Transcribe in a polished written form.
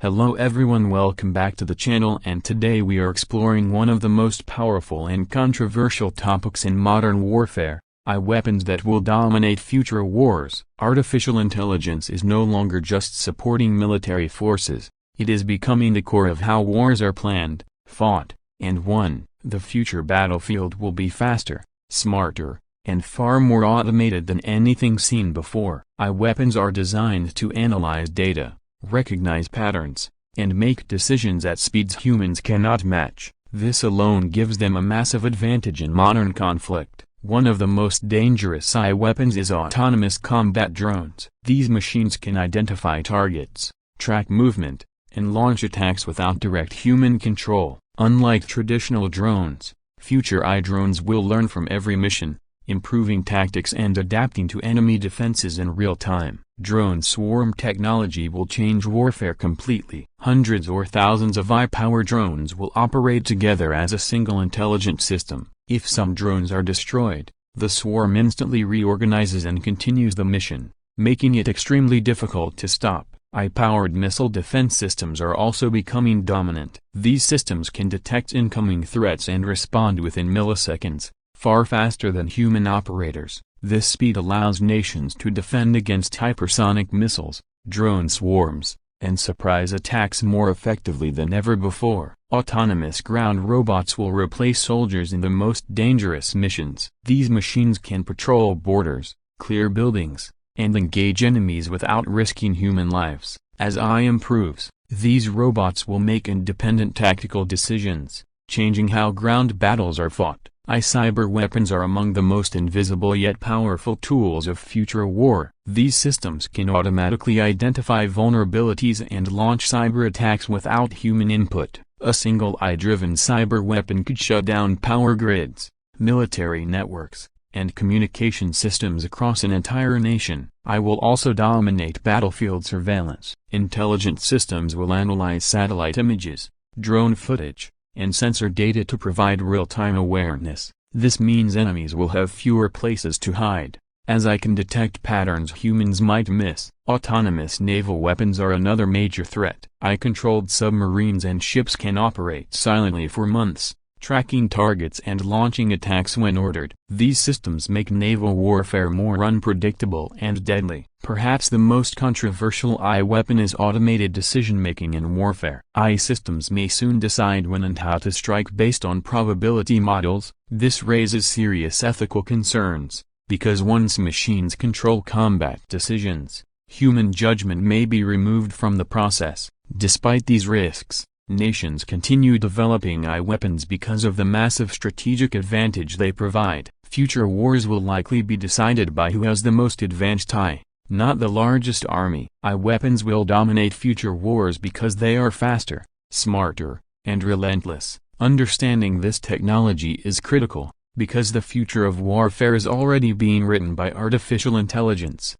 Hello everyone, welcome back to the channel, and today we are exploring one of the most powerful and controversial topics in modern warfare: weapons that will dominate future wars. Artificial intelligence is no longer just supporting military forces, it is becoming the core of how wars are planned, fought, and won. The future battlefield will be faster, smarter, and far more automated than anything seen before. Weapons are designed to analyze data, recognize patterns, and make decisions at speeds humans cannot match. This alone gives them a massive advantage in modern conflict. One of the most dangerous weapons is autonomous combat drones. These machines can identify targets, track movement, and launch attacks without direct human control. Unlike traditional drones, future drones will learn from every mission, improving tactics and adapting to enemy defenses in real time. Drone swarm technology will change warfare completely. Hundreds or thousands of high-power drones will operate together as a single intelligent system. If some drones are destroyed, the swarm instantly reorganizes and continues the mission, making it extremely difficult to stop. High-powered missile defense systems are also becoming dominant. These systems can detect incoming threats and respond within milliseconds, far faster than human operators. This speed allows nations to defend against hypersonic missiles, drone swarms, and surprise attacks more effectively than ever before. Autonomous ground robots will replace soldiers in the most dangerous missions. These machines can patrol borders, clear buildings, and engage enemies without risking human lives. As AI improves, these robots will make independent tactical decisions, changing how ground battles are fought. Cyber weapons are among the most invisible yet powerful tools of future war. These systems can automatically identify vulnerabilities and launch cyber attacks without human input. A single AI-driven cyber weapon could shut down power grids, military networks, and communication systems across an entire nation. AI will also dominate battlefield surveillance. Intelligent systems will analyze satellite images, drone footage, and sensor data to provide real-time awareness. This means enemies will have fewer places to hide, as AI can detect patterns humans might miss. Autonomous naval weapons are another major threat. AI-controlled submarines and ships can operate silently for months, tracking targets and launching attacks when ordered. These systems make naval warfare more unpredictable and deadly. Perhaps the most controversial AI weapon is automated decision-making in warfare. AI systems may soon decide when and how to strike based on probability models. This raises serious ethical concerns, because once machines control combat decisions, human judgment may be removed from the process. Despite these risks, nations continue developing AI weapons because of the massive strategic advantage they provide. Future wars will likely be decided by who has the most advanced AI, not the largest army. AI weapons will dominate future wars because they are faster, smarter, and relentless. Understanding this technology is critical, because the future of warfare is already being written by artificial intelligence.